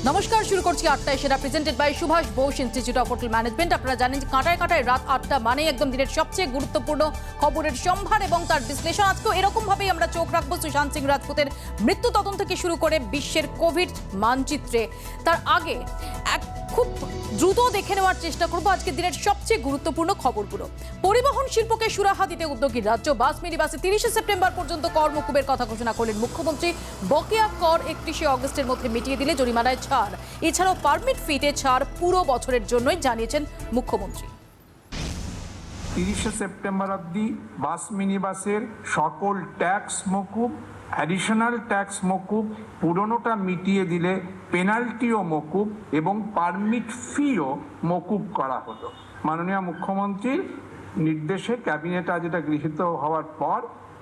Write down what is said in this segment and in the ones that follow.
নমস্কার, শুরু করছি 8টায় সেরা, presented by Subhash Bose institute of hotel management. আপনারা জানেন যে কাঁটায় কাঁটায় রাত 8টা মানে একদম দিনের সবচেয়ে গুরুত্বপূর্ণ খবরের সম্ভার এবং তার বিশ্লেষণ। আজকেও এরকম ভাবেই আমরা চোখ রাখবো সুশান্ত সিং রাজপুতের মৃত্যু তদন্ত থেকে শুরু করে বিশ্বের কোভিড মানচিত্রে। তার আগে এক খুব দ্রুত দেখে নেওয়ার চেষ্টা করবো আজকের দিনের সবচেয়ে গুরুত্বপূর্ণ খবরগুলো। পরিবহন শিল্পকে সুরাহা দিতে উদ্যোগী রাজ্য। বাস মিনি বাসে 30শে সেপ্টেম্বর পর্যন্ত কর মকুবের কথা ঘোষণা করলেন মুখ্যমন্ত্রী। বকেয়া কর 31শে অগস্টের মধ্যে মিটিয়ে দিলে জরিমানায় ছাড়। এছাড়াও পারমিট ফিতে ছাড় পুরো বছরের জন্যই জানিয়েছেন মুখ্যমন্ত্রী। 30শে সেপ্টেম্বর অবধি বাস মিনি বাসের সকল ট্যাক্স মকুব, অ্যাডিশনাল ট্যাক্স মকুব, পুরনোটা মিটিয়ে দিলে পেনাল্টিও মকুব এবং পারমিট ফিও মকুব করা হলো। মাননীয় মুখ্যমন্ত্রীর নির্দেশে ক্যাবিনেট আজ এটা গৃহীত হওয়ার পর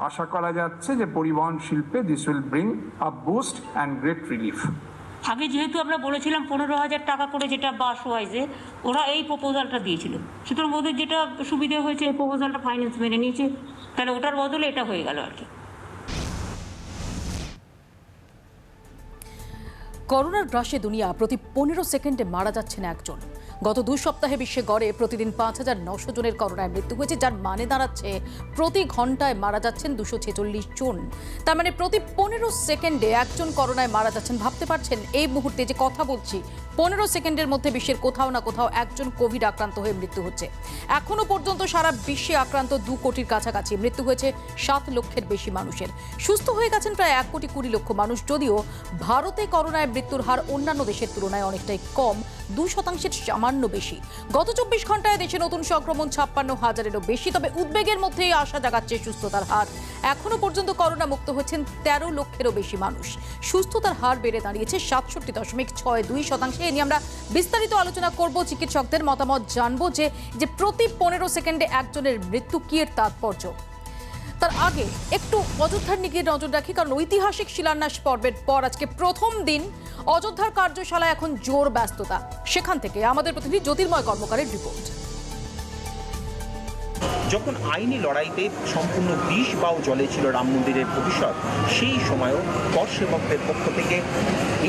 আশা করা যাচ্ছে যে পরিবহন শিল্পে this will bring a boost and great relief. আগে যেহেতু আমরা বলেছিলাম 15,000 টাকা করে, যেটা বাস ওয়াইজে ওরা এই প্রপোজালটা দিয়েছিল, সুতরাং ওদের যেটা সুবিধা হয়েছে এই প্রপোজালটা ফাইন্যান্স মেনে নিয়েছে, তাহলে ওটার বদলে এটা হয়ে গেল আর কি। করোনার গ্রাসে দুনিয়া, প্রতি 15 সেকেন্ডে মারা যাচ্ছেন একজন। গত 2 সপ্তাহে বিশ্বে গড়ে প্রতিদিন 5,900 জনের করোনায় মৃত্যু হয়েছে, যার মানে দাঁড়াচ্ছে প্রতি ঘন্টায় মারা যাচ্ছেন 246 জন। তার মানে প্রতি 15 সেকেন্ডে একজন করোনায় মারা যাচ্ছেন। ভাবতে পারছেন এই মুহূর্তে যে কথা বলছি, 15 সেকেন্ডের মধ্যে বিশ্বের কোথাও না কোথাও একজন কোভিড আক্রান্ত হয়ে মৃত্যু হচ্ছে। এখনো পর্যন্ত সারা বিশ্বে আক্রান্ত 2 কোটির কাছাকাছি, মৃত্যু হয়েছে 7 লক্ষের বেশি মানুষের। সুস্থ হয়ে গেছেন প্রায় 1 কোটি 20 লক্ষ মানুষ। যদিও ভারতে করোনায় মৃত্যুর হার অন্যান্য দেশের তুলনায় অনেকটাই কম, 2% সামান্য বেশি। গত 24 ঘন্টায় দেশে নতুন সংক্রমণ 56,000-এরও বেশি। তবে উদ্বেগের মধ্যেই আশা জাগাচ্ছে সুস্থতার হার। এখনো পর্যন্ত করোনা মুক্ত হচ্ছেন 13 লক্ষেরও বেশি মানুষ। সুস্থতার হার বেড়ে দাঁড়িয়েছে 67.62%। এ নিয়ে আমরা বিস্তারিত আলোচনা করব, চিকিৎসকদের মতামত জানবো যে প্রতি 15 সেকেন্ডে একজনের মৃত্যু কি এর তাৎপর্য। তার আগে একটু অযোধ্যার দিকে নজর রাখি, কারণ ঐতিহাসিক শিলান্যাস পর্বের পর আজকে প্রথম দিন অযোধ্যার কার্যশালায় এখন জোর ব্যস্ততা। সেখান থেকে আমাদের প্রতিনিধি জ্যোতির্ময় কর্মকারের রিপোর্ট। যখন আইনি লড়াইতে সম্পূর্ণ বিষ বাও জলে ছিল রাম মন্দিরের ভবিষ্যৎ, সেই সময়ও কর সেবকদের পক্ষ থেকে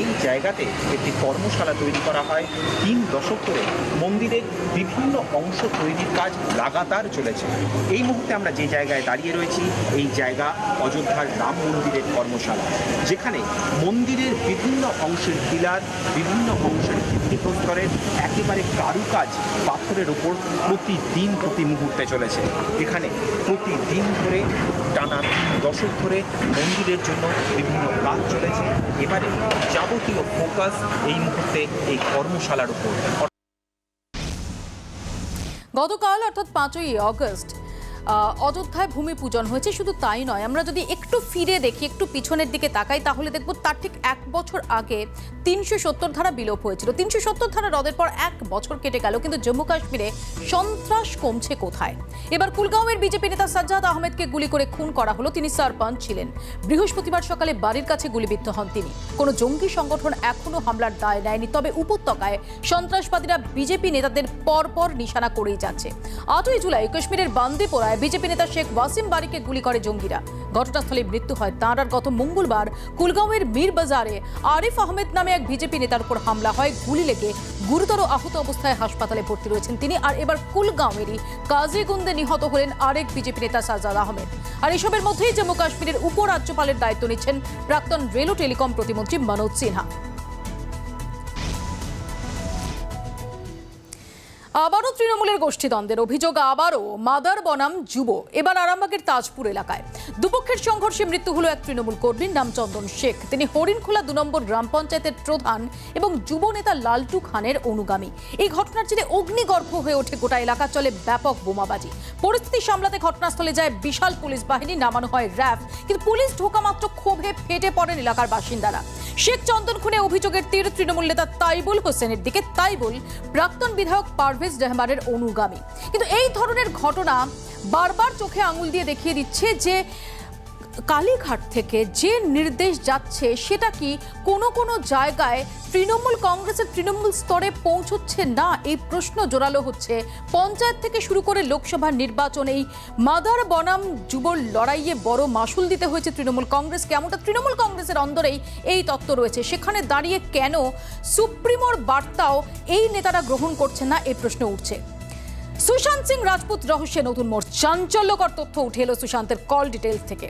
এই জায়গাতে একটি কর্মশালা তৈরি করা হয়। 3 দশক ধরে মন্দিরের বিভিন্ন অংশ তৈরির কাজ লাগাতার চলেছে। এই মুহূর্তে আমরা যে জায়গায় দাঁড়িয়ে রয়েছি, এই জায়গা অযোধ্যার রাম মন্দিরের কর্মশালা, যেখানে মন্দিরের বিভিন্ন অংশের পিলার, বিভিন্ন অংশের ভিত্তিপ্রস্তরের একেবারে কারুকাজ পাথরের উপর প্রতিদিন প্রতি মুহূর্তে চলেছে। এখানে প্রতিদিন ধরে টানা 3 দশক ধরে মন্দিরের জন্য বিভিন্ন কাজ চলেছে। এবারে যাবতীয় ফোকাস এই মুহূর্তে এই কর্মশালার উপর। গতকাল অর্থাৎ 5ই অগস্ট অযোধ্যায় ভূমি পূজন হয়েছে। শুধু তাই নয়, আমরা যদি একটু ফিরে দেখি, একটু পিছনের দিকে তাকাই, তাহলে দেখব তার ঠিক 1 বছর আগে 370 ধারা বিলোপ হয়েছিল। 370 ধারা রদের পর 1 বছর কেটে গেল, কিন্তু জম্মু কাশ্মীরে সন্ত্রাস কমছে কোথায়? এবার কুলগাঁওয়ের বিজেপি নেতা সাজ্জাদ আহমেদকে গুলি করে খুন করা হলো। তিনি সরপঞ্চ ছিলেন। বৃহস্পতিবার সকালে বাড়ির কাছে গুলিবিদ্ধ হন তিনি। কোনো জঙ্গি সংগঠন এখনো হামলার দায় নেয়নি, তবে উপত্যকায় সন্ত্রাসবাদীরা বিজেপি নেতাদের পরপর নিশানা করেই যাচ্ছে। 8ই জুলাই কাশ্মীরের বান্দিপোরায় বিজেপি নেতা শেখ ওয়াসিম বারিকে গুলি করে জঙ্গিরা। ঘটনাস্থলে মৃত্যু হয় তাঁর। আর গত মঙ্গলবার কুলগাঁওয়ের মীর বাজারে আরিফ আহমেদ নামে এক বিজেপি নেতার উপর হামলা হয়। গুলি লেগে গুরুতর আহত অবস্থায় হাসপাতালে ভর্তি রয়েছেন তিনি। আর এবার কুলগাঁওয়েরই কাজিগুন্দে নিহত হলেন আরেক বিজেপি নেতা সাজ্জাদ আহমেদ। আর এসবের মধ্যেই জম্মু কাশ্মীরের উপরাজ্যপালের দায়িত্ব নিচ্ছেন প্রাক্তন রেল ও টেলিকম প্রতিমন্ত্রী মনোজ সিনহা। আবারও তৃণমূলের গোষ্ঠীদ্বন্দ্বের অভিযোগ, আবারও মাদার বনাম যুব। এবার আরামবাগের তাজপুর এলাকায় দুপক্ষের সংঘর্ষে মৃত্যু হলো এক তৃণমূল কর্মীর, নাম চন্দন শেখ। তিনি হরিণখোলা 2 নম্বর গ্রাম পঞ্চায়েতের প্রধান এবং যুব নেতা লালটু খানের অনুগামী। এই ঘটনার জেরে অগ্নিগর্ভ হয়ে ওঠে গোটা এলাকা, চলে ব্যাপক বোমাবাজি। পরিস্থিতি সামলাতে ঘটনাস্থলে যায় বিশাল পুলিশ বাহিনী, নামানো হয় র্যাব, কিন্তু পুলিশ ঢোকা মাত্র ক্ষোভে ফেটে পড়েন এলাকার বাসিন্দারা। শেখ চন্দন খুনে অভিযোগের তীর তৃণমূল নেতা তাইবুল হোসেনের দিকে। তাইবুল প্রাক্তন বিধায়ক পারভেজ রহমানের অনুগামী। কিন্তু এই ধরনের ঘটনা বারবার চোখে আঙুল দিয়ে দেখিয়ে দিচ্ছে যে কালীঘাট থেকে যে নির্দেশ যাচ্ছে সেটা কি কোনো কোনো জায়গায় তৃণমূল কংগ্রেসের তৃণমূল স্তরে পৌঁছচ্ছে না, এই প্রশ্ন জোরালো হচ্ছে। পঞ্চায়েত থেকে শুরু করে লোকসভা নির্বাচন, এই মাদার বনাম যুবর লড়াইয়ে বড় মাসুল দিতে হয়েছে তৃণমূল কংগ্রেসকে, এমনটা তৃণমূল কংগ্রেসের অন্দরেই এই তত্ত্ব রয়েছে। সেখানে দাঁড়িয়ে কেন সুপ্রিমোর বার্তাও এই নেতারা গ্রহণ করছেন না, এই প্রশ্ন উঠছে। সুশান্ত সিং রাজপুত রহস্যে নতুন মোড়, চাঞ্চল্যকর তথ্য উঠে এলো সুশান্তের কল ডিটেলস থেকে।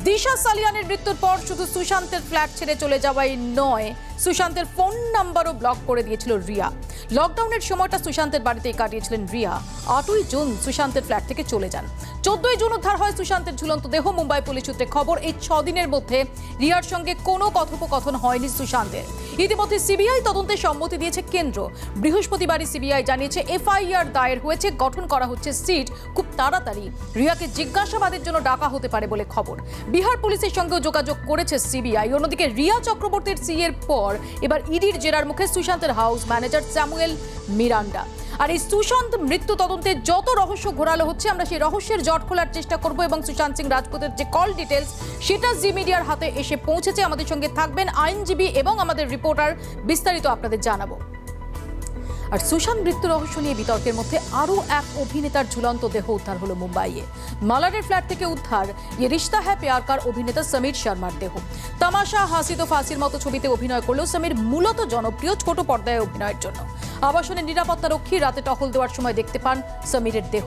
দিশা সালিয়ানের মৃত্যুর পর শুধু সুশান্তের ফ্ল্যাট ছেড়ে চলে যাওয়াই নয়, সুশান্তের ফোন নাম্বারও ব্লক করে দিয়েছিল রিয়া। লকডাউনের সময়টা সুশান্তের বাড়িতেই কাটিয়েছিলেন রিয়া। 8ই জুন সুশান্তের ফ্ল্যাট থেকে চলে যান। 14ই জুন উদ্ধার হয় সুশান্তের ঝুলন্ত দেহ। মুম্বাই পুলিশ সূত্রে খবর, এই 6 দিনের মধ্যে রিয়ার সঙ্গে কোনো কথোপকথন হয়নি সুশান্তের। ইতিমধ্যে সিবিআই তদন্তে সম্মতি দিয়েছে কেন্দ্র। বৃহস্পতিবারই সিবিআই জানিয়েছে এফআইআর দায়ের হয়েছে, গঠন করা হচ্ছে সিট। খুব তাড়াতাড়ি রিয়াকে জিজ্ঞাসাবাদের জন্য ডাকা হতে পারে বলে খবর। বিহার পুলিশের সঙ্গেও যোগাযোগ করেছে সিবিআই। অন্যদিকে রিয়া চক্রবর্তীর সিএর পর এবার ইডির জেরার মুখে সুশান্তের হাউস ম্যানেজার স্যামুয়েল মিরান্ডা। আর এই সুশান্ত মৃত্যু তদন্তে যত রহস্য ঘোরালো হচ্ছে, আমরা সেই রহস্যের জট খোলার চেষ্টা করব এবং সুশান্ত সিং রাজপুতের যে কল ডিটেলস সেটা জি মিডিয়ার হাতে এসে পৌঁছেছে। আমাদের সঙ্গে থাকবেন আইনজীবী এবং আমাদের রিপোর্টার, বিস্তারিত আপনাদের জানাবো। আর সুশান্ত মৃত্যু রহস্য নিয়ে বিতর্কের মধ্যে আরও এক অভিনেতার ঝুলন্ত দেহ উদ্ধার হলো মুম্বাইয়ে। মালাডের ফ্ল্যাট থেকে উদ্ধার ইয়ে রিশতা হ্যায় প্যার কার অভিনেতা সমীর শর্মার দেহ। তামাশা, হাসি তো ফাঁসির মতো ছবিতে অভিনয় করলেও সমীর মূলত জনপ্রিয় ছোট পর্দায় অভিনয়ের জন্য। আবাসনের নিরাপত্তা রক্ষী রাতে টহল দেওয়ার সময় দেখতে পান সমীরের দেহ।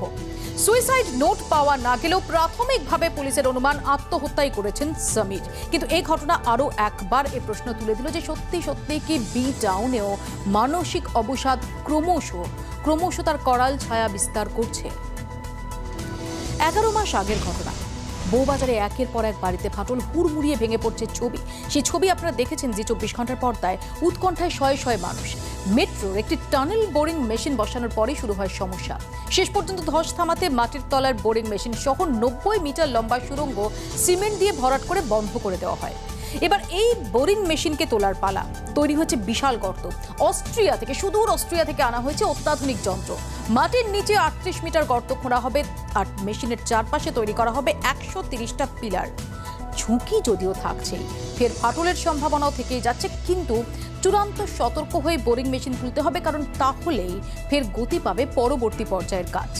সুইসাইড নোট পাওয়া না গেলেও প্রাথমিকভাবে পুলিশের অনুমান আত্মহত্যাই করেছেন সমীর। কিন্তু এই ঘটনা আরও একবার এ প্রশ্ন তুলে দিল যে সত্যি সত্যি কি বি টাউনেও মানসিক অবসাদ ক্রমশ তার করাল ছায়া বিস্তার করছে। 11 মাস আগের ঘটনা। বউবাজারে একের পর এক বাড়িতে ফাটল, হুড়মুড়িয়ে ভেঙে পড়ছে ছবি। সেই ছবি আপনারা দেখেছেন জি 24 ঘন্টার পর্দায়। উৎকণ্ঠায় শয়ে শয়ে মানুষ। মেট্রোর একটি টানেল বোরিং মেশিন বসানোর পরেই শুরু হয় সমস্যা। শেষ পর্যন্ত ধস থামাতে মাটির তলার বোরিং মেশিন সহ 90 মিটার লম্বা সুড়ঙ্গ সিমেন্ট দিয়ে ভরাট করে বন্ধ করে দেওয়া হয়। এবার এই বোরিং মেশিনকে তোলার পালা। তৈরি হচ্ছে বিশাল গর্ত। সুদূর অস্ট্রিয়া থেকে আনা হয়েছে অত্যাধুনিক যন্ত্র। মাটির নিচে 38 মিটার গর্ত খোঁড়া হবে আর মেশিনের চারপাশে তৈরি করা হবে 130টা পিলার। ঝুঁকি যদিও থাকছেই, ফের ফাটলের সম্ভাবনাও থেকেই যাচ্ছে, কিন্তু চূড়ান্ত সতর্ক হয়ে বোরিং মেশিন তুলতে হবে, কারণ তাহলেই ফের গতি পাবে পরবর্তী পর্যায়ের কাজ।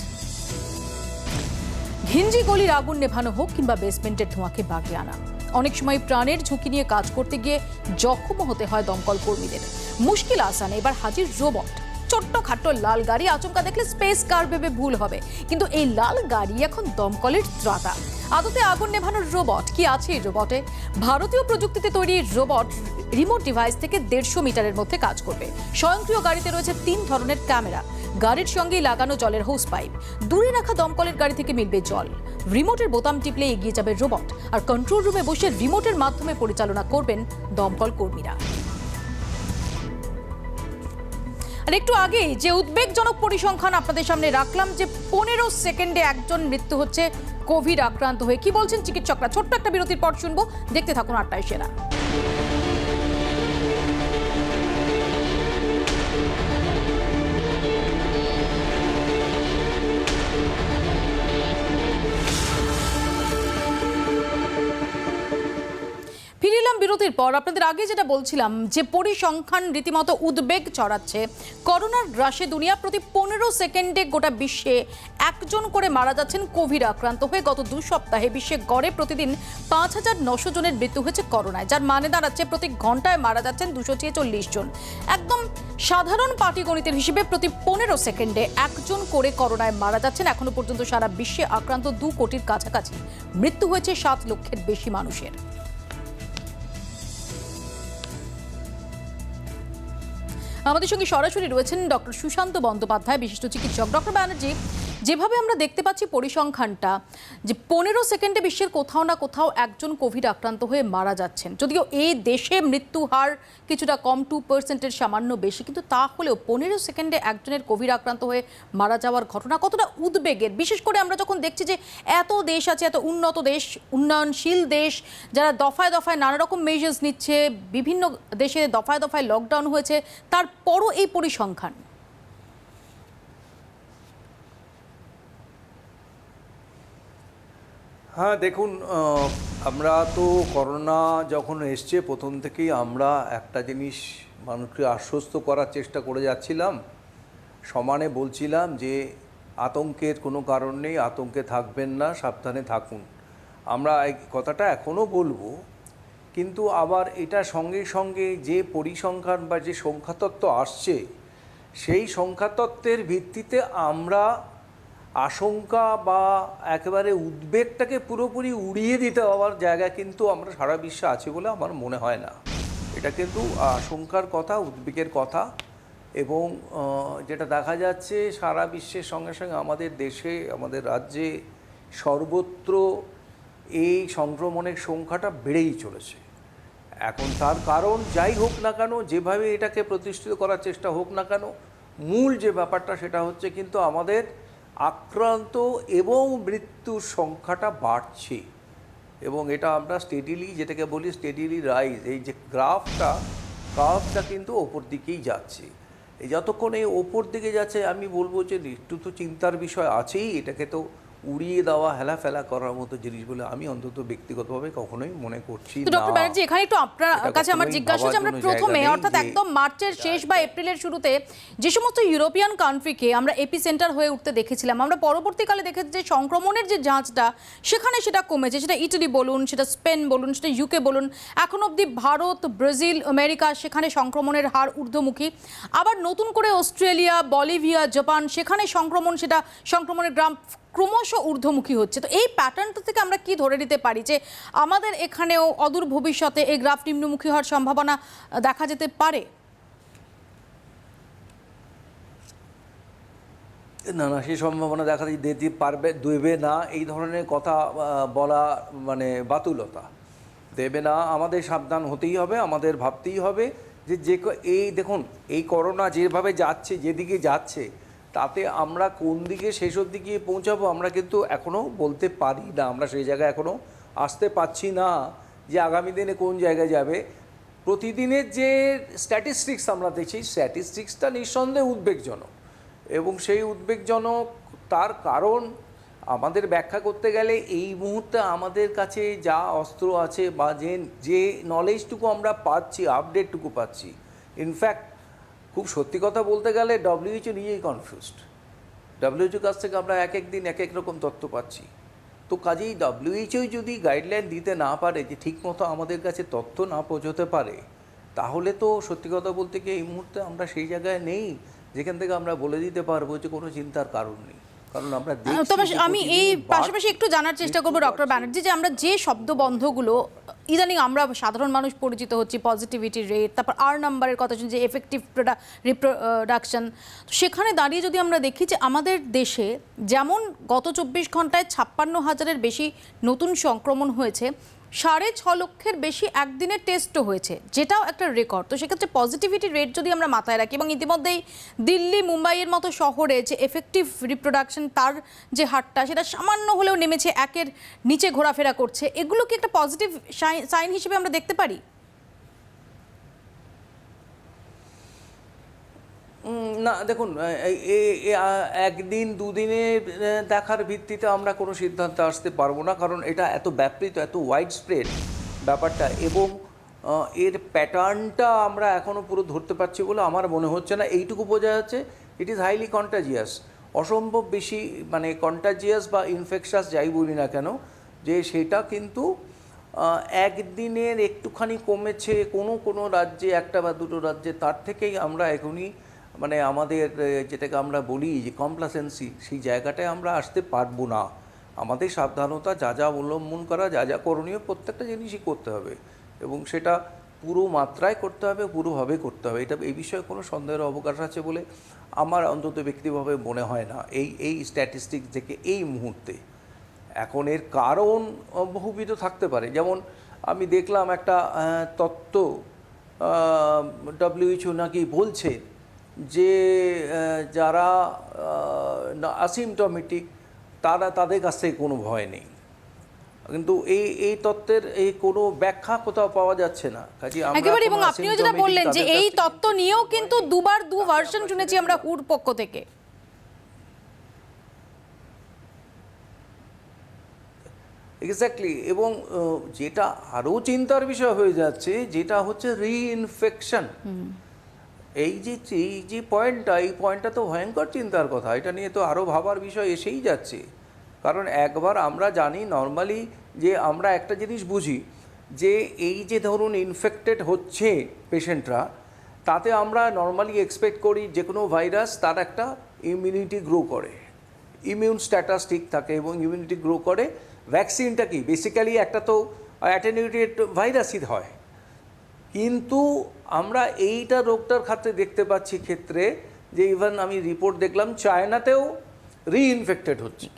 ঘিঞ্জি গলির আগুন নেভানো হোক কিংবা বেসমেন্টের ধোঁয়াকে বাগিয়ে আনা, অনেক সময় প্রাণের ঝুঁকি নিয়ে কাজ করতে গিয়ে জখমও হতে হয় দমকল কর্মীদের। মুশকিল আসান এবার হাজির রোবট। ছোট্ট খাট্টো লাল গাড়ি আচমকা দেখলে স্পেস কার ভেবে ভুল হবে, কিন্তু এই লাল গাড়ি এখন দমকলের ত্রাতা। আদতে আগুন নেভানোর রোবট কি আছে এই রোবটে? ভারতীয় প্রযুক্তিতে তৈরি রোবট রিমোট ডিভাইস থেকে 150 মিটারের মধ্যে কাজ করবে। স্বয়ংক্রিয় গাড়িতে রয়েছে 3 ধরনের ক্যামেরা। গাড়ির সঙ্গেই লাগানো জলের হোস পাইপ। দূরে রাখা দমকলের গাড়ি থেকে মিলবে জল। রিমোটের বোতাম টিপলে এগিয়ে যাবে রোবট, আর কন্ট্রোল রুমে বসে রিমোটের মাধ্যমে পরিচালনা করবেন দমকল কর্মীরা। আর একটু আগেই যে উদ্বেগজনক পরিসংখ্যান আপনাদের সামনে রাখলাম, যে 15 সেকেন্ডে একজন মৃত্যু হচ্ছে কোভিড আক্রান্ত হয়ে। কি বলছেন চিকিৎসকরা? ছোট্ট একটা বিরতির পর শুনবো। দেখতে থাকুন 8টায় সেরা। ফিরিলাম বিরতির পর। আপনাদের আগে যেটা বলছিলাম, যে পরিসংখ্যান রীতিমতো উদ্বেগ ছড়াচ্ছে। করোনার গ্রাসে দুনিয়া প্রতি 15 সেকেন্ডে গোটা বিশ্বে একজন করে মারা যাচ্ছেন কোভিড আক্রান্ত হয়ে। গত 2 সপ্তাহে বিশ্বে গড়ে প্রতিদিন 5900 জনের মৃত্যু হয়েছে করোনায়, যার মানে দাঁড়াচ্ছে প্রতি ঘন্টায় মারা যাচ্ছেন 246 জন। একদম সাধারণ পাটিগণিতের হিসেবে প্রতি 15 সেকেন্ডে একজন করে করোনায় মারা যাচ্ছেন। এখনো পর্যন্ত সারা বিশ্বে আক্রান্ত 2 কোটির কাছাকাছি। মৃত্যু হয়েছে 7 লক্ষের বেশি মানুষের। আমাদের সঙ্গে সরাসরি রয়েছেন ডক্টর সুশান্ত বন্দ্যোপাধ্যায়, বিশিষ্ট চিকিৎসক। ডক্টর ব্যানার্জি, যেভাবে আমরা দেখতে পাচ্ছি পরিসংখ্যানটা, যে 15 সেকেন্ডে বিশ্বের কোথাও না কোথাও একজন কোভিড আক্রান্ত হয়ে মারা যাচ্ছেন। যদিও এই দেশে মৃত্যু হার কিছুটা কম, 2%-এর সামান্য বেশি, কিন্তু তাহলেও 15 সেকেন্ডে একজনের কোভিড আক্রান্ত হয়ে মারা যাওয়ার ঘটনা কতটা উদ্বেগের। বিশেষ করে আমরা যখন দেখছি যে এত দেশ আছে, এত উন্নত দেশ, উন্নয়নশীল দেশ, যারা দফায় দফায় নানা রকম মেজার্স নিচ্ছে, বিভিন্ন দেশে দফায় দফায় লকডাউন হয়েছে, তারপরও এই পরিসংখ্যান। হ্যাঁ দেখুন, আমরা তো করোনা যখন এসছে প্রথম থেকেই আমরা একটা জিনিস মানুষকে আশ্বস্ত করার চেষ্টা করে যাচ্ছিলাম, সমানে বলছিলাম যে আতঙ্কের কোনো কারণ নেই, আতঙ্কে থাকবেন না, সাবধানে থাকুন। আমরা এই কথাটা এখনও বলবো, কিন্তু আবার এটা সঙ্গে সঙ্গে যে পরিসংখ্যান বা যে সংখ্যাতত্ত্ব আসছে সেই সংখ্যাতত্ত্বের ভিত্তিতে আমরা আশঙ্কা বা একেবারে উদ্বেগটাকে পুরোপুরি উড়িয়ে দিতে হওয়ার জায়গা কিন্তু আমরা সারা বিশ্বে আছে বলে আমার মনে হয় না। এটা কিন্তু আশঙ্কার কথা, উদ্বেগের কথা, এবং যেটা দেখা যাচ্ছে সারা বিশ্বের সঙ্গে সঙ্গে আমাদের দেশে, আমাদের রাজ্যে সর্বত্র এই সংক্রমণের সংখ্যাটা বেড়েই চলেছে। এখন তার কারণ যাই হোক না কেন, যেভাবে এটাকে প্রতিষ্ঠিত করার চেষ্টা হোক না কেন, মূল যে ব্যাপারটা সেটা হচ্ছে কিন্তু আমাদের আক্রান্ত এবং মৃত্যুর সংখ্যাটা বাড়ছে, এবং এটা আমরা স্টেডিলি, যেটাকে বলি স্টেডিলি রাইজ, এই যে গ্রাফটা কিন্তু ওপর দিকেই যাচ্ছে। এই যতক্ষণ এই ওপর দিকে যাচ্ছে আমি বলবো যে একটু তো চিন্তার বিষয় আছেই। এটাকে তো উড়িয়ে দেওয়া, হেলাফেলা করার মতো জিনিস বলে আমি অন্তত ব্যক্তিগতভাবে কখনোই মনে করছি তো না। ডক্টর ব্যানার্জি, এখানে একটু আপনার এটা কাছে আমার কখনোই জিজ্ঞাসা যে আমরা ভাবার কোনো প্রথমে জায়গা নেই অর্থাৎ যে একদম মার্চের শেষ বা এপ্রিলের শুরুতে যে সমস্ত ইউরোপিয়ান কান্ট্রিকে আমরা এপি সেন্টার হয়ে উঠতে দেখেছিলাম, আমরা পরবর্তীকালে দেখেছি যে সংক্রমণের যে যাঁচটা সেখানে সেটা কমেছে। সেটা ইটালি বলুন, সেটা স্পেন বলুন, সেটা ইউকে বলুন, এখন অবধি ভারত, ব্রাজিল, আমেরিকা, সেখানে সংক্রমণের হার ঊর্ধ্বমুখী। আবার নতুন করে অস্ট্রেলিয়া, বলিভিয়া, জাপান, সেখানে সংক্রমণের গ্রাম ক্রমশ ঊর্ধ্বমুখী হচ্ছে। তো এই প্যাটার্নটা থেকে আমরা কি ধরে নিতে পারি যে আমাদের এখানেও অদূর ভবিষ্যতে এই গ্রাফ নিম্নমুখী হওয়ার সম্ভাবনা দেখা যেতে পারে? না, সেই সম্ভাবনা দেখা দিতে পারবে, দেবে না, এই ধরনের কথা বলা মানে বাতুলতা। দেবে না, আমাদের সাবধান হতেই হবে, আমাদের ভাবতেই হবে যে এই দেখুন, এই করোনা যেভাবে যাচ্ছে, যেদিকে যাচ্ছে, তাতে আমরা কোন দিকে শেষ অবধি গিয়ে পৌঁছাবো আমরা কিন্তু এখনও বলতে পারি না। আমরা সেই জায়গায় এখনও আসতে পারছি না যে আগামী দিনে কোন জায়গায় যাবে। প্রতিদিনের যে স্ট্যাটিস্টিক্স আমরা দেখছি, স্ট্যাটিস্টিক্সটা নিঃসন্দেহে উদ্বেগজনক, এবং সেই উদ্বেগজনক তার কারণ আমাদের ব্যাখ্যা করতে গেলে এই মুহূর্তে আমাদের কাছে যা অস্ত্র আছে বা যে নলেজটুকু আমরা পাচ্ছি, আপডেটটুকু পাচ্ছি, ইনফ্যাক্ট খুব সত্যি কথা বলতে গেলে ডব্লিউএইচও নিজেই কনফিউজড। ডব্লিউএইচওর কাছ থেকে আমরা এক এক দিন এক এক রকম তথ্য পাচ্ছি। তো কাজেই ডব্লিউএইচও যদি গাইডলাইন দিতে না পারে, যে ঠিকমতো আমাদের কাছে তথ্য না পৌঁছতে পারে, তাহলে তো সত্যি কথা বলতে গিয়ে এই মুহূর্তে আমরা সেই জায়গায় নেই যেখান থেকে আমরা বলে দিতে পারবো যে কোনো চিন্তার কারণ নেই। কারণ আমরা তবে আমি এই পাশাপাশি একটু জানার চেষ্টা করবো ডক্টর ব্যানার্জি, যে আমরা যে শব্দবন্ধগুলো ইদানিং আমরা সাধারণ মানুষ পরিচিত হচ্ছি, পজিটিভিটি রেট, তারপর আর নাম্বারের কথা শুনছি, এফেক্টিভ রিপ্রোডাকশন, সেখানে দাঁড়িয়ে যদি আমরা দেখি যে আমাদের দেশে যেমন গত 24 ঘন্টায় 56,000-এর বেশি নতুন সংক্রমণ হয়েছে, 6.5 লক্ষের বেশি একদিনের টেস্টও হয়েছে, যেটাও একটা রেকর্ড। তো সেক্ষেত্রে পজিটিভিটি রেট যদি আমরা মাথায় রাখি, এবং ইতিমধ্যেই দিল্লি, মুম্বাইয়ের মতো শহরে যে এফেক্টিভ রিপ্রোডাকশন তার যে হারটা সেটা সামান্য হলেও নেমেছে, 1-এর নিচে ঘোরাফেরা করছে, এগুলো কি একটা পজিটিভ সাইন হিসেবে আমরা দেখতে পারি? না, দেখুন, একদিন দুদিনে দেখার ভিত্তিতে আমরা কোনো সিদ্ধান্তে আসতে পারবো না, কারণ এটা এত ব্যাপৃত, এত ওয়াইড স্প্রেড ব্যাপারটা, এবং এর প্যাটার্নটা আমরা এখনও পুরো ধরতে পারছি বলে আমার মনে হচ্ছে না। এইটুকু বোঝা যাচ্ছে ইট ইজ হাইলি কন্টাজিয়াস, অসম্ভব বেশি, মানে কন্টাজিয়াস বা ইনফেকশাস যাই বলি না কেন, যে সেটা কিন্তু একদিনের একটুখানি কমেছে কোনো রাজ্যে, একটা বা দুটো রাজ্যে, তার থেকেই আমরা এখনই মানে আমাদের যেটাকে আমরা বলি যে কমপ্লাসেন্সি, সেই জায়গাটায় আমরা আসতে পারবো না। আমাদের সাবধানতা যা যা অবলম্বন করা, যা যা করণীয়, প্রত্যেকটা জিনিসই করতে হবে, এবং সেটা পুরো মাত্রায় করতে হবে, পুরোভাবে করতে হবে। এটা এই বিষয়ে কোনো সন্দেহের অবকাশ আছে বলে আমার অন্তত ব্যক্তিগতভাবে মনে হয় না এই স্ট্যাটিস্টিক্স থেকে এই মুহূর্তে। এখন এর কারণ বহুবিধ থাকতে পারে, যেমন আমি দেখলাম একটা তত্ত্ব, ডব্লিউএইচও নাকি বলছে যে যারা অ্যাসিমটমেটিক তাদের কাছ থেকে কোনো ভয় নেই, কিন্তু এই তত্ত্বের এই কোনো ব্যাখ্যা কোথাও পাওয়া যাচ্ছে না। কাজে একেবারে, এবং আপনিও যেটা বললেন যে এই তত্ত্ব নিয়েও কিন্তু দুবার দু ভার্সন শুনেছি আমরা হুর পক্ষ থেকে। এক্স্যাক্টলি। এবং যেটা আরও চিন্তার বিষয় হয়ে যাচ্ছে, যেটা হচ্ছে রিইনফেকশন। এই যে পয়েন্টটা, এই পয়েন্টটা তো ভয়ঙ্কর চিন্তার কথা। এটা নিয়ে তো আরও ভাবার বিষয় এসেই যাচ্ছে। কারণ একবার আমরা জানি নর্মালি যে আমরা একটা জিনিস বুঝি যে এই যে ধরুন ইনফেক্টেড হচ্ছে পেশেন্টরা, তাতে আমরা নর্মালি এক্সপেক্ট করি যে কোনো ভাইরাস তার একটা ইমিউনিটি গ্রো করে, ইমিউন স্ট্যাটাস ঠিক থাকে এবং ইমিউনিটি গ্রো করে। ভ্যাকসিনটা কি বেসিক্যালি একটা তো অ্যাটেনিউটেড ভাইরাসই হয়, কিন্তু আমরা এইটা রোগটার ক্ষেত্রে দেখতে পাচ্ছি ক্ষেত্রে যে ইভেন আমি রিপোর্ট দেখলাম চায়নাতেও রিইনফেক্টেড হচ্ছে।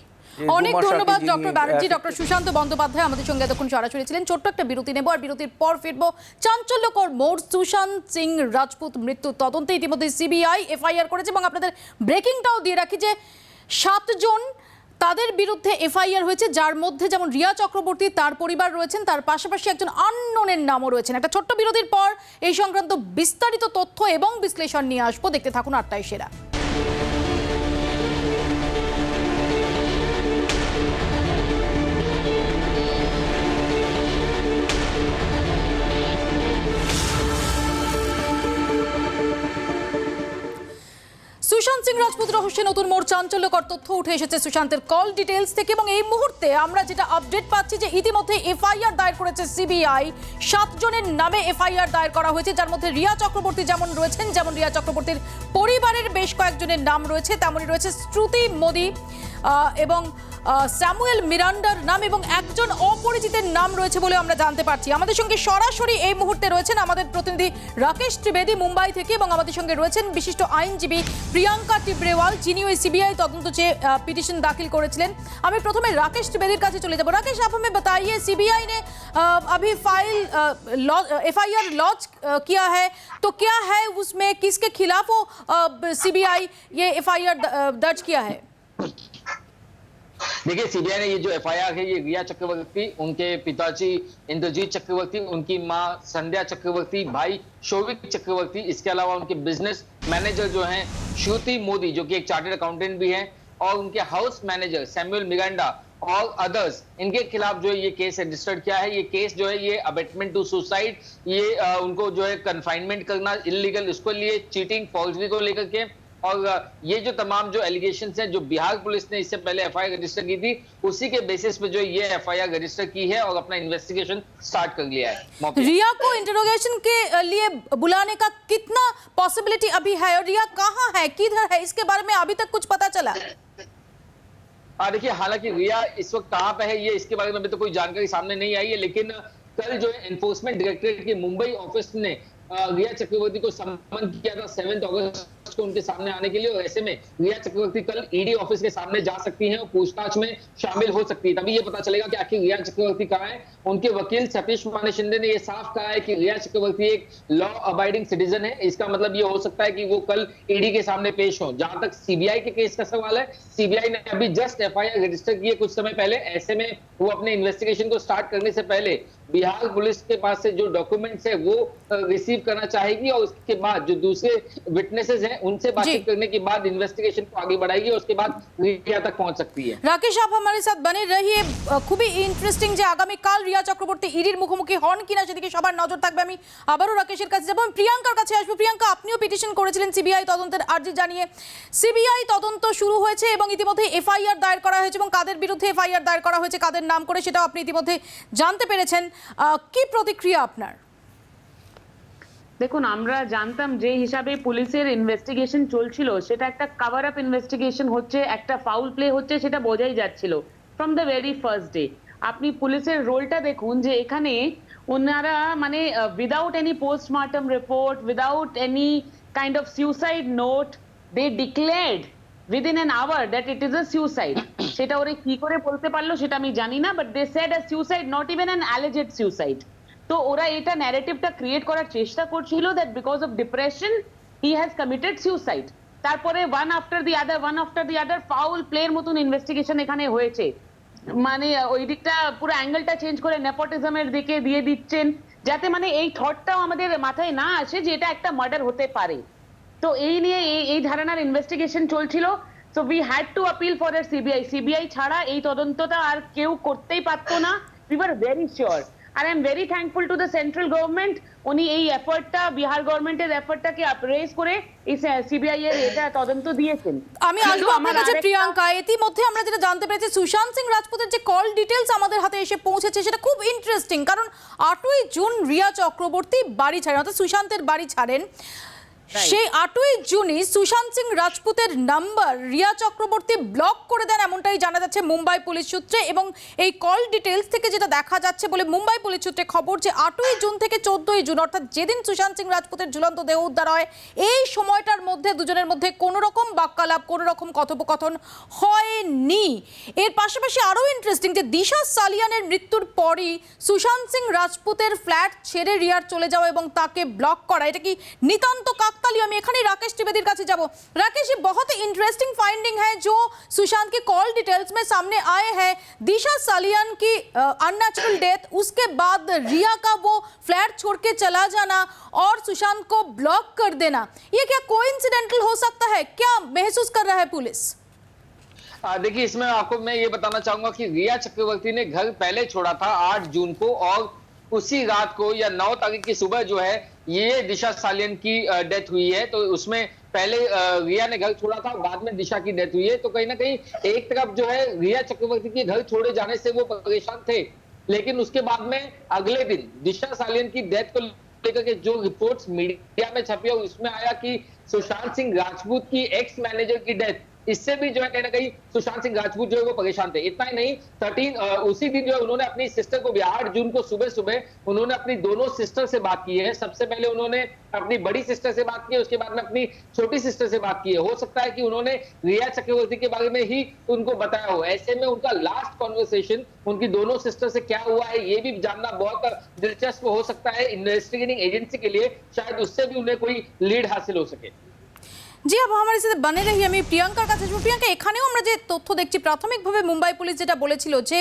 অনেক ধন্যবাদ ডক্টর ব্যানার্জি। ডক্টর সুশান্ত বন্দ্যোপাধ্যায় আমাদের সঙ্গে এতক্ষণ সরাসরি ছিলেন। ছোট্ট একটা বিরতি নেব, আর বিরতির পর ফিরবো। চাঞ্চল্যকর মোড়, সুশান্ত সিং রাজপুত মৃত্যু তদন্তে ইতিমধ্যে সিবিআই এফআইআর করেছে, এবং আপনাদের ব্রেকিংটাও দিয়ে রাখি যে 7 জন তাদের বিরুদ্ধে এফআইআর হয়েছে, যার মধ্যে যেমন রিয়া চক্রবর্তী, তার পরিবার রয়েছেন, তার পাশাপাশি একজন আননোনের নামও রয়েছেন। একটা ছোট্ট বিরতির পর এই সংক্রান্ত বিস্তারিত তথ্য এবং বিশ্লেষণ নিয়ে আসবো। দেখতে থাকুন 8টায় সেরা। সুশান্ত সিং রাজপুত রহস্যে নতুন মোড়, চাঞ্চল্যকর তথ্য উঠে এসেছে সুশান্তের কল ডিটেলস থেকে, এবং এই মুহূর্তে আমরা যেটা আপডেট পাচ্ছি যে ইতিমধ্যে এফআইআর দায়ের করেছে সিবিআই। 7 জনের নামে এফআইআর দায়ের করা হয়েছে, যার মধ্যে রিয়া চক্রবর্তী যেমন রয়েছেন, যেমন রিয়া চক্রবর্তীর পরিবারের বেশ কয়েকজনের নাম রয়েছে, তেমনই রয়েছে শ্রুতি মোদি এবং স্যামুয়েল মিরান্ডার নাম, এবং একজন অপরিচিতের নাম রয়েছে বলে আমরা জানতে পারছি। আমাদের সঙ্গে সরাসরি এই মুহূর্তে রয়েছেন আমাদের প্রতিনিধি রাকেশ ত্রিবেদী মুম্বাই থেকে, এবং আমাদের সঙ্গে রয়েছেন বিশিষ্ট আইনজীবী প্রিয়াঙ্কা টিব্রেওয়াল, যিনি ওই সিবিআই তদন্ত চেয়ে পিটিশন দাখিল করেছিলেন। আমি প্রথমে রাকেশ ত্রিবেদীর কাছে চলে যাব। राकेश, आप हमें बताइए, सीबीआई ने अभी फाइल एफआईआर लॉन्च किया है, तो क्या है उसमें, किसके खिलाफ वो सीबीआई ये एफआईआर दर्ज किया है? देखिए, सीबीआई ने ये जो एफआईआर है, ये रिया चक्रवर्ती, उनके पिताजी इंद्रजीत चक्रवर्ती, उनकी मां संध्या चक्रवर्ती, भाई शौविक चक्रवर्ती, इसके अलावा उनके बिजनेस मैनेजर जो हैं श्रुति मोदी, जो कि एक चार्टर्ड अकाउंटेंट भी हैं, और उनके हाउस मैनेजर सैमुअल मिरांडा और अदर्स, इनके खिलाफ जो है ये केस रजिस्टर्ड किया है। ये केस जो है ये अबेटमेंट टू सुसाइड, ये उनको जो है कन्फाइनमेंट करना इलीगल, उसको लिए चीटिंग, फॉर्जरी को लेकर के, और ये जो तमाम जो एलिगेशंस हैं जो बिहार पुलिस ने इससे पहले एफआईआर रजिस्टर की थी, उसी के बेसिस पे जो ये एफआईआर रजिस्टर की है और अपना इन्वेस्टिगेशन स्टार्ट कर लिया है। रिया को इंटरोगेशन के लिए बुलाने का कितना पॉसिबिलिटी अभी है, और रिया कहाँ है, किधर है, इसके बारे में अभी तक कुछ पता चला? देखिए, हालांकि रिया इस वक्त कहाँ पे है, ये इसके बारे में अभी तो कोई जानकारी सामने नहीं आई है, लेकिन कल जो है एनफोर्समेंट डायरेक्टरेट के मुंबई ऑफिस ने रिया चक्रवर्ती को सम्मन किया था 7 अगस्त को उनके सामने आने के लिए, और ऐसे में रिया चक्रवर्ती कल ईडी ऑफिस के सामने जा सकती हैं और पूछताछ में शामिल हो सकती है। तभी ये पता चलेगा कि आखिर रिया चक्रवर्ती कहाँ है। उनके वकील सतीश माने शिंदे ने ये साफ कहा है कि रिया चक्रवर्ती एक लॉ अबाइडिंग सिटीजन है। इसका मतलब ये हो सकता है कि वो कल ईडी के सामने पेश हो। जहां तक सीबीआई के केस का सवाल है, सीबीआई ने अभी जस्ट एफआईआर रजिस्टर किए कुछ समय पहले। ऐसे में वो अपने इन्वेस्टिगेशन को स्टार्ट करने से पहले बिहार पुलिस के पास से जो डॉक्यूमेंट्स है वो रिसीव करना चाहेगी, और उसके बाद जो दूसरे विटनेसेस हैं उनसे बातचीत करने के बाद इन्वेस्टिगेशन को आगे बढ़ाएगी, और उसके बाद रिया तक पहुंच सकती है। राकेश, आप हमारे साथ बने रहिए। খুবই ইন্টারেস্টিং যে আগামী কাল রিয়া চক্রবর্তী ইডির মুখোমুখি হন কিনা সেদিকে সবার নজর থাকবে। আমি আবারও রাকেশের কাছে যাব, প্রিয়াঙ্কার কাছে আসবো। প্রিয়াঙ্কা, আপনিও পিটিশন করেছিলেন সিবিআই তদন্তের আর্জি জানিয়ে। সিবিআই তদন্ত শুরু হয়েছে এবং ইতিমধ্যে এফআইআর দায়ের করা হয়েছে, এবং কাদের বিরুদ্ধে এফআইআর দায়ের করা হয়েছে, কাদের নাম করে, সেটাও আপনি ইতিমধ্যে জানতে পেরেছেন। কি প্রতিক্রিয়া আপনার? দেখুন, আমরা জানতাম যে হিসাবে পুলিশের ইনভেস্টিগেশন চলছিল সেটা একটা কভার আপ ইনভেস্টিগেশন হচ্ছে, একটা ফাউল প্লে হচ্ছে, সেটা বোঝাই যাচ্ছিল from the very first day. আপনি পুলিশের রোলটা দেখুন যে এখানে ওনারা মানে without any postmortem report, without any kind of suicide note, they declared within an hour that it is a suicide. সেটা ওরা কি করে বলতে পারলো সেটা আমি জানি না, but they said a suicide, not even an alleged suicide. তো ওরা এটা ন্যারেটিভটা ক্রিয়েট করার চেষ্টা করছিল that because of depression he has committed suicide. তারপরে one after the other foul প্লের মতন ইনভেস্টিগেশন এখানে হয়েছে। মানে ওই দিকটা পুরো অ্যাঙ্গেলটা চেঞ্জ করে নেপোটিজমের দিকে দিয়ে দিচ্ছেন, যাতে মানে এই থটটাও আমাদের মাথায় না আসে যে এটা একটা মার্ডার হতে পারে। তো এই নিয়ে এই ধারণার ইনভেস্টিগেশন চলছিল। So we had to appeal for the CBI ছাড়া এই তদন্তটা আর কেউ করতেই পারতো না। We were very sure. আর I am very thankful to the central government, উনি এই এফর্টটা, বিহার গভর্নমেন্টের এফর্টটাকে আপরেজ করে এই সিবিআই এর এটা তদন্ত দিয়েছেন। আমি আসবো আপনার কাছে প্রিয়াঙ্কা। ইতিমধ্যে আমরা যেটা জানতে পেরেছি, সুশান্ত সিং রাজপুতের যে কল ডিটেলস আমাদের হাতে এসে পৌঁছেছে সেটা খুব ইন্টারেস্টিং, কারণ 8ই জুন রিয়া চক্রবর্তী বাড়ি ছাড়েন, অর্থাৎ সুশান্তের বাড়ি ছাড়েন। সেই 8ই জুনই সুশান্ত সিং রাজপুতের নাম্বার রিয়া চক্রবর্তী ব্লক করে দেন, এমনটাই জানা যাচ্ছে মুম্বাই পুলিশ সূত্রে। এবং এই কল ডিটেলস থেকে যেটা দেখা যাচ্ছে বলে মুম্বাই পুলিশ সূত্রে খবর, যে 8ই জুন থেকে 14ই জুন, অর্থাৎ যেদিন সুশান্ত সিং রাজপুতের ঝুলন্ত দেহ উদ্ধার হয়, এই সময়টার মধ্যে দুজনের মধ্যে কোনো রকম বাক্যালাপ, কোনো রকম কথোপকথন হয়নি। এর পাশাপাশি আরও ইন্টারেস্টিং যে দিশা সালিয়ানের মৃত্যুর পরই সুশান্ত সিং রাজপুতের ফ্ল্যাট ছেড়ে রিয়ার চলে যাওয়া এবং তাকে ব্লক করা, এটা কি নিতান্ত काकतालीय। আমি এখানেই राकेश त्रिवेदी কাছে যাব। राकेश, ये बहुत ही इंटरेस्टिंग फाइंडिंग है जो सुशांत के कॉल डिटेल्स में सामने आए हैं। दिशा सालियान की अननेचुरल डेथ, उसके बाद रिया का वो फ्लैट छोड़ के चला जाना और सुशांत को ब्लॉक कर देना, ये क्या कोइंसिडेंटल हो सकता है? क्या महसूस कर रहा है पुलिस? देखिए, इसमें आपको मैं ये बताना चाहूंगा कि रिया चक्रवर्ती ने घर पहले छोड़ा था 8 जून को, और उसी रात को या 9 तारीख की सुबह जो है ये दिशा सालियन की डेथ हुई है। तो उसमें पहले रिया ने घर छोड़ा था, बाद में दिशा की डेथ हुई है। तो कहीं ना कहीं एक तरफ जो है रिया चक्रवर्ती के घर छोड़े जाने से वो परेशान थे, लेकिन उसके बाद में अगले दिन दिशा सालियन की डेथ को लेकर के जो रिपोर्ट्स मीडिया में छपी है उसमें आया कि सुशांत सिंह राजपूत की एक्स मैनेजर की डेथ, इससे भी जो है कहीं ना कहीं सुशांत सिंह राजपूत जो है वो परेशान थे। इतना ही नहीं, 13 उसी दिन जो है उन्होंने अपनी सिस्टर को भी 8 जून को सुबह सुबह उन्होंने अपनी दोनों सिस्टर से बात की है। सबसे पहले उन्होंने अपनी बड़ी सिस्टर से बात की है, उसके बाद में अपनी छोटी सिस्टर से बात की है। हो सकता है कि उन्होंने रिया चक्रवर्ती के बारे में ही उनको बताया हो। ऐसे में उनका लास्ट कॉन्वर्सेशन उनकी दोनों सिस्टर से क्या हुआ है ये भी जानना बहुत दिलचस्प हो सकता है इन्वेस्टिगेटिंग एजेंसी के लिए। शायद उससे भी उन्हें कोई लीड हासिल हो सके। জি, আব আমার সাথে বনে রহি। আমি প্রিয়াঙ্কার কাছে আসবো। প্রিয়াঙ্কা, এখানেও আমরা যে তথ্য দেখছি, প্রাথমিকভাবে মুম্বাই পুলিশ যেটা বলেছিল যে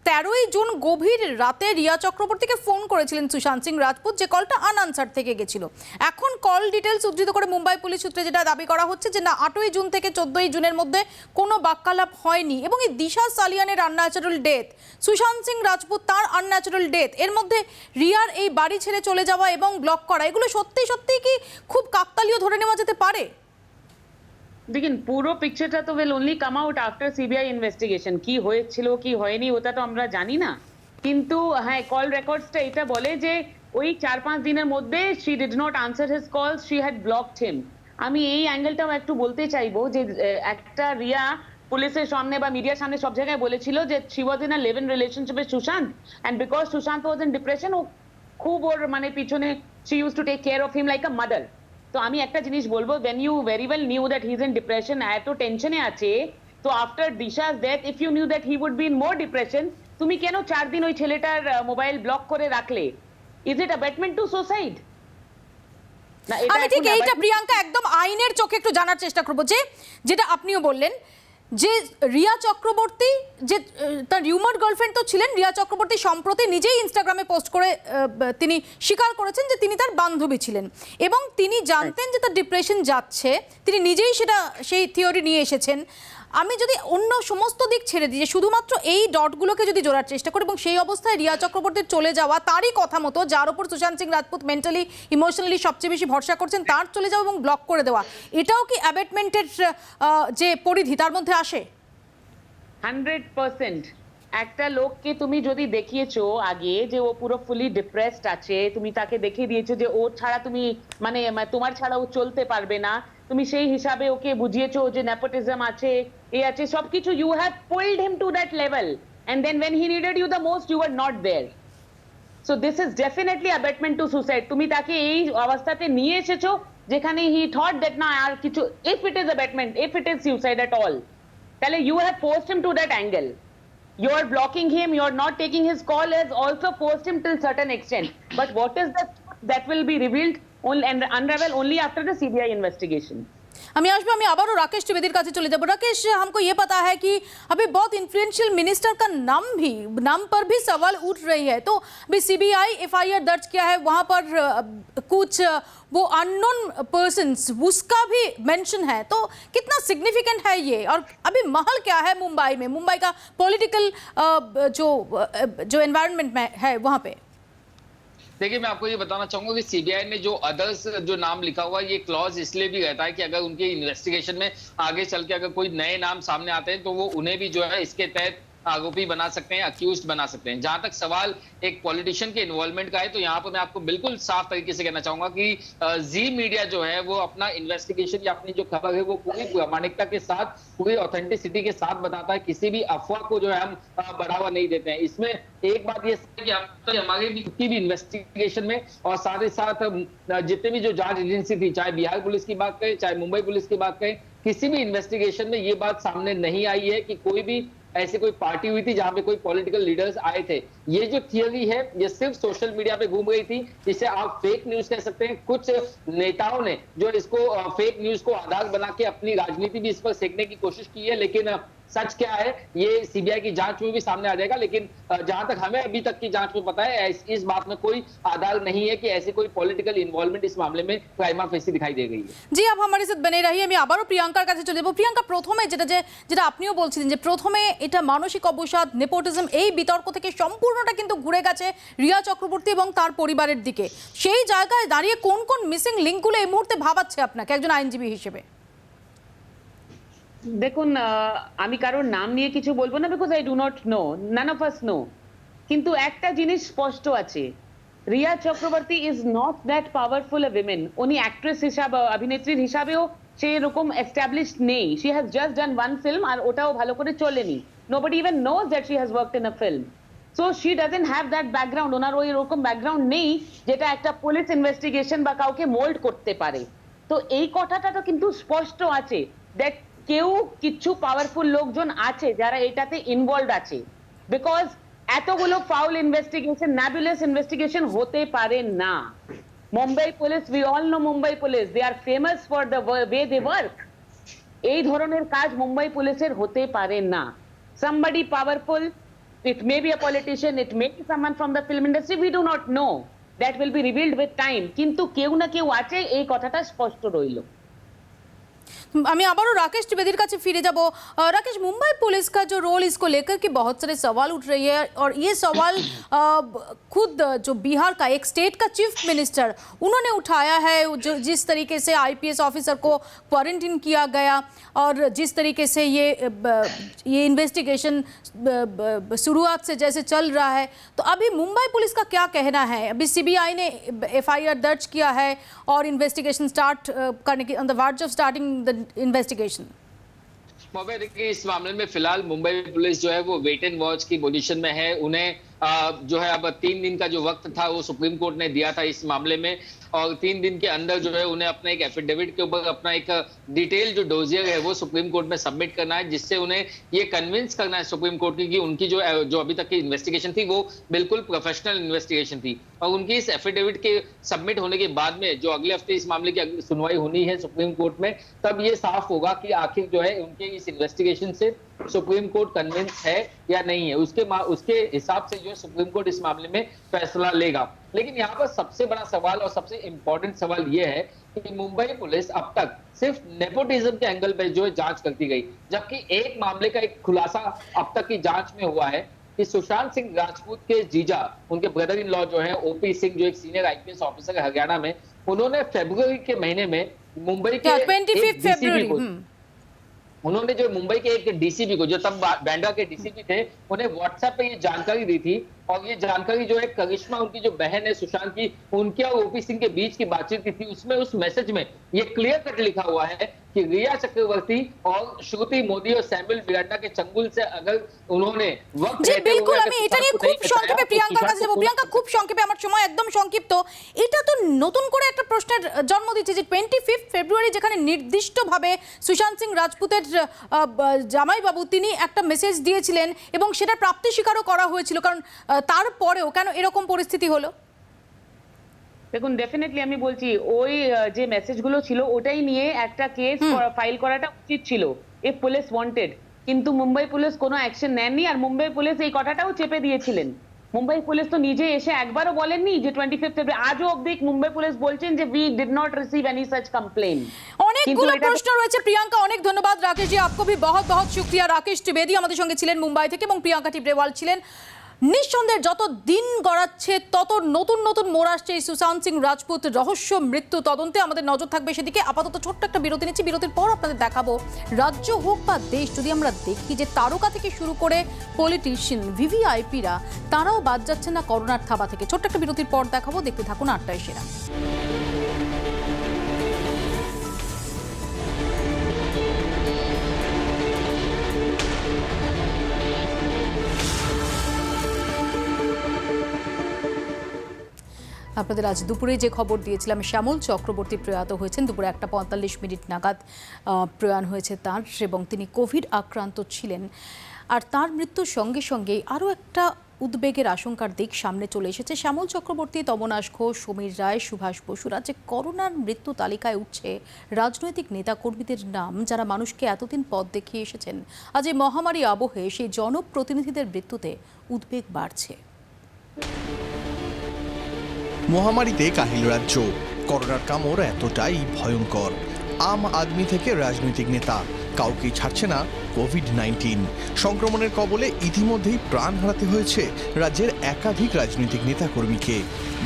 13ই জুন গভীর রাতে রিয়া চক্রবর্তীকে ফোন করেছিলেন সুশান্ত সিং রাজপুত, যে কলটা আনআনসার থেকে গেছিল। এখন কল ডিটেলস উদ্ধৃত করে মুম্বাই পুলিশ সূত্রে যেটা দাবি করা হচ্ছে যে না, 8ই জুন থেকে 14ই জুনের মধ্যে কোনো বাক্যালাপ হয়নি। এবং এই দিশা সালিয়ানের আনন্যাচারাল ডেথ, সুশান্ত সিং রাজপুত তার আনন্যাচারাল ডেথ, এর মধ্যে রিয়ার এই বাড়ি ছেড়ে চলে যাওয়া এবং ব্লক করা, এগুলো সত্যি সত্যি কি খুব কাকতালীয় ধরে নেওয়া যেতে পারে? দেখুন, পুরো পিকচারটা তো will only come out after CBI investigation. কি হয়েছিল কি হয়নি ওটা তো আমরা জানি না, কিন্তু হ্যাঁ, কল রেকর্ডসটা এটা বলে যে ওই 4-5 দিনের মধ্যে she did not answer his কলস, শি হ্যাড ব্লকড হিম। আমি এই অ্যাঙ্গেলটাও একটু বলতে চাইবো যে একটা রিয়া পুলিশের সামনে বা মিডিয়ার সামনে সব জায়গায় বলেছিল যে she was in a live in relationship with Sushant, and because Sushant was in depression, ও খুব ওর মানে পিছনে she use to take care of him like a mother. তো আমি একটা জিনিস বলবো, when you very well knew that he's in depression, এত টেনশনে আছে, তো after Disha's death, if you knew that he would be in more depression, তুমি কেন 4 দিন ওই ছেলেটার মোবাইল ব্লক করে রাখলে? Is it abetment to suicide? আমি ঠিক এইটা প্রিয়াঙ্কা একদম আইনের চোখে একটু জানার চেষ্টা করবো, যে যেটা আপনিও বললেন যে রিয়া চক্রবর্তী যে তার রিউমার গার্লফ্রেন্ড তো ছিলেন, রিয়া চক্রবর্তী সম্প্রতি নিজেই ইনস্টাগ্রামে পোস্ট করে তিনি স্বীকার করেছেন যে তিনি তার বান্ধবী ছিলেন এবং তিনি জানতেন যে তার ডিপ্রেশন যাচ্ছে, তিনি নিজেই সেই থিওরি নিয়ে এসেছেন। আমি যদি অন্য সমস্ত দিক ছেড়ে দিই, যে শুধুমাত্র এই ডটগুলোকে যদি জোড়ার চেষ্টা করি, এবং সেই অবস্থায় রিয়া চক্রবর্তীর চলে যাওয়া, তারই কথা মতো যার ওপর সুশান্ত সিং রাজপুত মেন্টালি ইমোশনালি সবচেয়ে বেশি ভরসা করছেন, তার চলে যাওয়া এবং ব্লক করে দেওয়া, এটাও কি অ্যাবেটমেন্টের যে পরিধি তার মধ্যে আসে? 100%। একটা লোককে তুমি যদি দেখিয়েছো আগে যে ও পুরো ফুলি ডিপ্রেসড আছে, তুমি তাকে দেখিয়ে দিয়েছো যে ও ছাড়া তুমি মানে তোমার ছাড়া ও চলতে পারবে না, তুমি সেই হিসাবে ওকে বুঝিয়েছো যে নেপোটিজম আছে, এ আছে, সবকিছু, you have pulled him to that level, and then when he needed you the most you were not there. So this is definitely abetment to suicide. তুমি তাকে এই অবস্থাতে নিয়ে এসেছো যেখানে he thought that না আর কিছু, if it is abetment, if it is suicide at all, তাহলে you have forced him to that angle. You are blocking him, you are not taking his call, has also forced him till certain extent. But what is that will be revealed and unravel only after the CBI investigation. আমি আসবো, আমি আবারও राकेश त्रिवेदीर কাছে चले जाबो। राकेश, हमको ये पता है कि अभी बहुत इन्फ्लुएंशियल मिनिस्टर का नाम पर भी सवाल उठ रही है, तो अभी सीबीआई एफआईआर दर्ज किया है, वहां पर कुछ वो अननोन पर्सन्स उसका भी मेंशन है, तो कितना सिग्निफिकेंट है ये? और अभी महल क्या है मुंबई में, मुंबई का पॉलिटिकल जो एनवायरनमेंट में है वहां पे? देखिए, मैं आपको ये बताना चाहूंगा कि सीबीआई ने जो अदर्स जो नाम लिखा हुआ है, ये क्लॉज इसलिए भी रहता है कि अगर उनके इन्वेस्टिगेशन में आगे चल के अगर कोई नए नाम सामने आते हैं तो वो उन्हें भी जो है इसके तहत आरोपी बना सकते हैं, अक्यूज्ड बना सकते हैं। जहां तक सवाल एक पॉलिटिशियन के इन्वॉल्वमेंट का है, तो यहाँ पर मैं आपको बिल्कुल साफ तरीके से कहना चाहूंगा कि जी मीडिया जो है वो अपना इन्वेस्टिगेशन या अपनी जो खबर है वो पूरी प्रामाणिकता के साथ, पूरी ऑथेंटिसिटी के साथ बताता है। किसी भी अफवाह को जो है हम बढ़ावा नहीं देते हैं। इसमें एक बात ये कि हमारे भी इन्वेस्टिगेशन में और साथ ही साथ जितने भी जो जांच एजेंसी थी, चाहे बिहार पुलिस की बात करें, चाहे मुंबई पुलिस की बात करें, किसी भी इन्वेस्टिगेशन में ये बात सामने नहीं आई है कि कोई भी ऐसी कोई पार्टी हुई थी जहां पे कोई पॉलिटिकल लीडर्स आए थे। ये जो थियरी है ये सिर्फ सोशल मीडिया पे घूम रही थी, जिसे आप फेक न्यूज कह सकते हैं। कुछ नेताओं ने जो इसको फेक न्यूज को आधार बना के अपनी राजनीति भी इस पर सेकने की कोशिश की है, लेकिन सच क्या है ये सीबीआई की जांच में भी सामने आ जाएगा। लेकिन जहां तक हमें अभी तक की जांच में पता है, इस बात में कोई आधार नहीं है कि ऐसी कोई पॉलिटिकल इन्वॉल्वमेंट इस मामले में प्राइमा फेसी दिखाई दे गई है। জি, आप हमारे साथ बने रहिए। আমি আবারও প্রিয়াঙ্কার কাছে চলে যাব। প্রিয়াঙ্কা, প্রথমে যেটা আপনিও বলছিলেন যে প্রথমে এটা মানসিক অবসাদ, নেপোটিজম, এই বিতর্ক থেকে সম্পূর্ণটা কিন্তু ঘুরে গেছে রিয়া চক্রবর্তী এবং তার পরিবারের দিকে। সেই জায়গায় দাঁড়িয়ে কোন কোন মিসিং লিঙ্কগুলো এই মুহূর্তে ভাবাচ্ছে আপনাকে একজন আইনজীবী হিসেবে? দেখুন, আমি কারোর নাম নিয়ে কিছু বলবো না, because I do not know, none of us know. কিন্তু একটা জিনিস স্পষ্ট আছে, Rhea Chakraborty is not that powerful a women. উনি অ্যাক্ট্রেস হিসাবে, অভিনেত্রীর হিসাবেও সে এরকম এস্টাবলিশড নেই। She has just done one film, আর ওটাও ভালো করে চলেনি। Nobody even knows that she has worked in a film. So she doesn't have that background. ওনার ওই রকম ব্যাকগ্রাউন্ড নেই যেটা একটা পুলিশ ইনভেস্টিগেশন বা কাউকে মোল্ড করতে পারে। তো এই কথাটা তো কিন্তু স্পষ্ট আছে দ্যাট কেউ কিছু পাওয়ারফুল লোকজন আছে যারা এটাতে ইনভলভ আছে, বিকজ এতগুলো ফাউল ইনভেস্টিগেশন, ন্যাবুলাস ইনভেস্টিগেশন হতে পারে না। Mumbai police, we all know Mumbai police, they are famous for the way they work. এই ধরনের কাজ মুম্বাই পুলিশের হতে পারে না। Somebody powerful, it may be a politician, it may be someone from the film industry, we do not know, that will be revealed with time. কিন্তু কেউ না কেউ আছে, এই কথাটা স্পষ্ট রইল। আমি আবারও राकेश त्रिवेदी কাছে ফিরে যাব। राकेश, मुंबई पुलिस का जो रोल, इसको लेकर के बहुत सारे सवाल उठ रही है, और ये सवाल खुद जो बिहार का एक स्टेट का चीफ मिनिस्टर उन्होंने उठाया है। जो जिस तरीके से आईपीएस ऑफिसर को क्वारंटीन किया गया और जिस तरीके से ये इन्वेस्टिगेशन शुरुआत से जैसे चल रहा है, तो अभी मुंबई पुलिस का क्या कहना है? अभी सीबीआई ने एफआईआर दर्ज किया है और इन्वेस्टिगेशन स्टार्ट करने की on the verge of starting the investigation. मौके देखिए, इस मामले में फिलहाल मुंबई पुलिस जो है वो वेट एंड वॉच की पोजीशन में है। उन्हें जो है अब 3 दिन का जो वक्त था वो सुप्रीम कोर्ट ने दिया था इस मामले में, और 3 दिन के अंदर जो है उन्हें अपना एक एफिडेविट के ऊपर अपना एक डिटेल जो डोजियर है वो सुप्रीम कोर्ट में सबमिट करना है, जिससे उन्हें ये कन्विंस करना है सुप्रीम कोर्ट की कि उनकी जो अभी तक की इन्वेस्टिगेशन थी वो बिल्कुल प्रोफेशनल इन्वेस्टिगेशन थी। और उनकी इस एफिडेविट के सबमिट होने के बाद में जो अगले हफ्ते इस मामले की अगली सुनवाई होनी है सुप्रीम कोर्ट में, तब ये साफ होगा कि आखिर जो है उनके इस इन्वेस्टिगेशन से सुप्रीम कोर्ट कन्विंस है या नहीं है। उसके हिसाब से जो है सुप्रीम कोर्ट इस मामले में फैसला लेगा। लेकिन यहाँ पर सबसे बड़ा सवाल और सबसे इंपॉर्टेंट सवाल ये है कि मुंबई पुलिस अब तक सिर्फ नेपोटिज्म के एंगल पे जो है जांच करती गई, जबकि एक मामले का एक खुलासा अब तक की जांच में हुआ है कि सुशांत सिंह राजपूत के जीजा, उनके ब्रदर इन लॉ जो है ओपी सिंह, जो एक सीनियर आईपीएस ऑफिसर है हरियाणा में, उन्होंने फरवरी के महीने में मुंबई के 25 फरवरी उन्होंने जो मुंबई के एक डीसीपी को, जो तब बैंड्रा के डीसीपी थे, उन्हें व्हाट्सएप पे ये जानकारी दी थी। और ये जानकारी जो है करिश्मा, उनकी जो बहन है सुशांत की, उनके और ओपी सिंह के बीच की बातचीत की थी। उसमें उस मैसेज में ये क्लियर कट लिखा हुआ है कि रिया चक्रवर्ती और श्रुति मोदी और सैमुअल मिरांडा के चंगुल से अगर उन्होंने वक्त জি বিলকুল, আমি এটা নিয়ে খুব সংক্ষেপে প্রিয়াঙ্কার কাছে যাব। প্রিয়াঙ্কা, খুব সংক্ষেপে, আমার সময় একদম সংক্ষিপ্ত। এটা তো নতুন করে একটা প্রশ্নের জন্ম দিচ্ছে যে 25 ফেব্রুয়ারি যেখানে নির্দিষ্টভাবে সুশান্ত সিং রাজপুতের জামাইবাবু তিনি একটা মেসেজ দিয়েছিলেন এবং সেটা প্রাপ্তি স্বীকারও করা হয়েছিল, কারণ তারপরেও কেন এরকম পরিস্থিতি হলো? দেখুন ডেফিনেটলি আমি বলছি ওই যে মেসেজগুলো ছিল ওটাই নিয়ে একটা কেস ফাইল করাটা উচিত ছিল ইফ পুলিশ ওয়ান্টেড, কিন্তু মুম্বাই পুলিশ কোনো অ্যাকশন নেননি। আর মুম্বাই পুলিশ এই কথাটাও চেপে দিয়েছিলেন। মুম্বাই পুলিশ তো নিজে এসে একবারও বলেননি যে 25 ফেব্রুয়ারি, আজও অবধি মুম্বাই পুলিশ বলছেন যে we did not receive any such complain. অনেকগুলো প্রশ্ন রয়েছে প্রিয়াঙ্কা, অনেক ধন্যবাদ রাকেশ জি, आपको भी बहुत बहुत शुक्रिया। রাকেশ ত্রিবেদী আমাদের সঙ্গে ছিলেন মুম্বাই থেকে এবং প্রিয়াঙ্কা টিবরেওয়াল ছিলেন। নিঃসন্দেহে যত দিন গড়াচ্ছে তত নতুন নতুন মোড় আসছে এই সুশান্ত সিং রাজপুত রহস্য মৃত্যু তদন্তে। আমাদের নজর থাকবে সেদিকে। আপাতত ছোট্ট একটা বিরতি নিচ্ছি, বিরতির পর আপনাদের দেখাবো রাজ্য হোক বা দেশ, যদি আমরা দেখি যে তারকা থেকে শুরু করে পলিটিশিয়ান ভিভিআইপিরা তারাও বাদ যাচ্ছে না করোনার থাবা থেকে। ছোট্ট একটা বিরতির পর দেখাবো, দেখতে থাকুন 8টায় সেরা। আপনাদের আজ দুপুরে যে খবর দিয়েছিলাম, শ্যামল চক্রবর্তী প্রয়াত হয়েছেন। দুপুরে 1:45 নাগাদ প্রয়াণ হয়েছে তার, এবং তিনি কোভিড আক্রান্ত ছিলেন। আর তার মৃত্যুর সঙ্গে সঙ্গেই আরও একটা উদ্বেগের আশঙ্কার দিক সামনে চলে এসেছে। শ্যামল চক্রবর্তী, তমনাশ ঘোষ, সমীর রায়, সুভাষ বসুরা যে করোনার মৃত্যু তালিকায় উঠছে রাজনৈতিক নেতাকর্মীদের নাম, যারা মানুষকে এতদিন পথ দেখিয়ে এসেছেন। আজ এই মহামারী আবহে সেই জনপ্রতিনিধিদের মৃত্যুতে উদ্বেগ বাড়ছে। মহামারীতে কাহিল রাজ্য, করোনার কামড় এতটাই ভয়ঙ্কর। আম আদমি থেকে রাজনৈতিক নেতা কাউকেই ছাড়ছে না কোভিড-19 সংক্রমণের কবলে ইতিমধ্যেই প্রাণ হারাতে হয়েছে রাজ্যের একাধিক রাজনৈতিক নেতাকর্মীকে।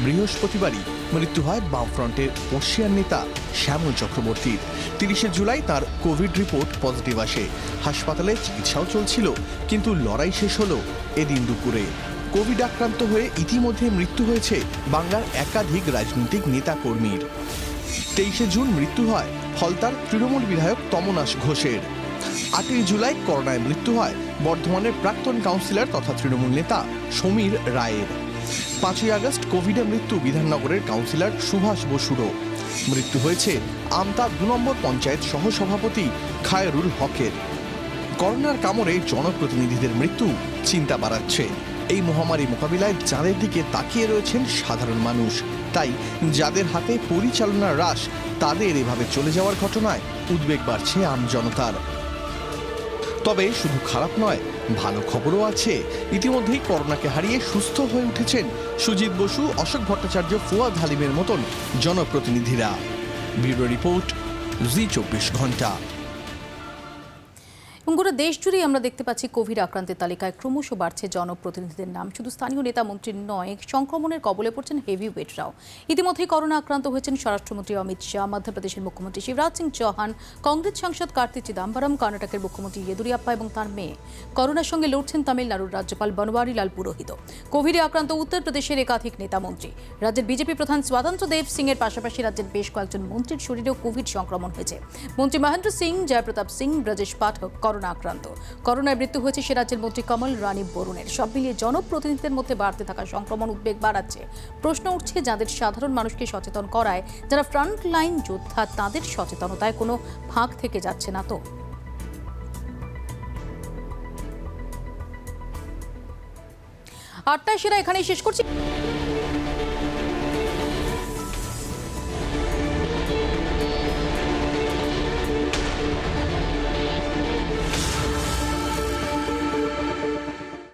বৃহস্পতিবারই মৃত্যু হয় বামফ্রন্টের বর্ষিয়ান নেতা শ্যামল চক্রবর্তীর। 30 জুলাই তার কোভিড রিপোর্ট পজিটিভ আসে। হাসপাতালে চিকিৎসাও চলছিল, কিন্তু লড়াই শেষ হলো এদিন দুপুরে। কোভিড আক্রান্ত হয়ে ইতিমধ্যে মৃত্যু হয়েছে বাংলার একাধিক রাজনৈতিক নেতাকর্মীর। 23 জুন মৃত্যু হয় ফলতার তৃণমূল বিধায়ক তমনাশ ঘোষের। 8 জুলাই করোনায় মৃত্যু হয় বর্ধমানের প্রাক্তন কাউন্সিলর তথা তৃণমূল নেতা সমীর রায়ের। 5 আগস্ট কোভিডে মৃত্যু বিধাননগরের কাউন্সিলর সুভাষ বসুরও। মৃত্যু হয়েছে আমতা 2 নম্বর পঞ্চায়েত সহসভাপতি খায়রুল হকের। করোনার কামড়ে জনপ্রতিনিধিদের মৃত্যু চিন্তা বাড়াচ্ছে। এই মহামারী মোকাবিলায় যাদের দিকে তাকিয়ে রয়েছেন সাধারণ মানুষ, তাই যাদের হাতে পরিচালনার রাশ তাদের এভাবে চলে যাওয়ার ঘটনায় উদ্বেগ বাড়ছে আম জনতার। তবে শুধু খারাপ নয়, ভালো খবরও আছে। ইতিমধ্যেই করোনাকে হারিয়ে সুস্থ হয়ে উঠেছেন সুজিত বসু, অশোক ভট্টাচার্য, ফুয়াদ হালিমের মতন জনপ্রতিনিধিরা। ব্যুরো রিপোর্ট, জি24 ঘন্টা। এবং গোটা দেশ জুড়েই আমরা দেখতে পাচ্ছি কোভিড আক্রান্তের তালিকায় ক্রমশ বাড়ছে জনপ্রতিনিধিদের নাম। শুধু স্থানীয় নেতা মন্ত্রীর নয়, সংক্রমণের কবলে পড়ছেন হেভি ওয়েটরাও। ইতিমধ্যেই করোনা আক্রান্ত হয়েছেন স্বরাষ্ট্রমন্ত্রী অমিত শাহ, মধ্যপ্রদেশের মুখ্যমন্ত্রী শিবরাজ সিং চৌহান, কংগ্রেস সাংসদ কার্তি চিদাম্বরম, কর্ণাটকের মুখ্যমন্ত্রী ইয়েদুরাপ্পা এবং তার মেয়ে। করোনার সঙ্গে লড়ছেন তামিলনাড়ুর রাজ্যপাল বনওয়ারিলাল পুরোহিত। কোভিডে আক্রান্ত উত্তরপ্রদেশের একাধিক নেতা মন্ত্রী। রাজ্যের বিজেপি প্রধান স্বতন্ত্র দেব সিং এর পাশাপাশি রাজ্যের বেশ কয়েকজন মন্ত্রীর শরীরেও কোভিড সংক্রমণ হয়েছে। মন্ত্রী মহেন্দ্র সিং, জয়প্রতাপ সিং, ব্রজেশ পাঠক করোনা আক্রান্ত। করোনায় মৃত্যু হয়েছে সে রাজ্যের মন্ত্রী কমল রানী বরুণের। সব মিলিয়ে জনপ্রতিনিধিদের মধ্যে বাড়তে থাকা সংক্রমণ উদ্বেগ বাড়াচ্ছে। প্রশ্ন উঠছে, যাদের সাধারণ মানুষকে সচেতন করায়, যারা ফ্রন্ট লাইন যোদ্ধা, তাদের সচেতনতায় কোনো ফাঁক থেকে যাচ্ছে না তো? 8টায় সেরা এখানেই শেষ করছি।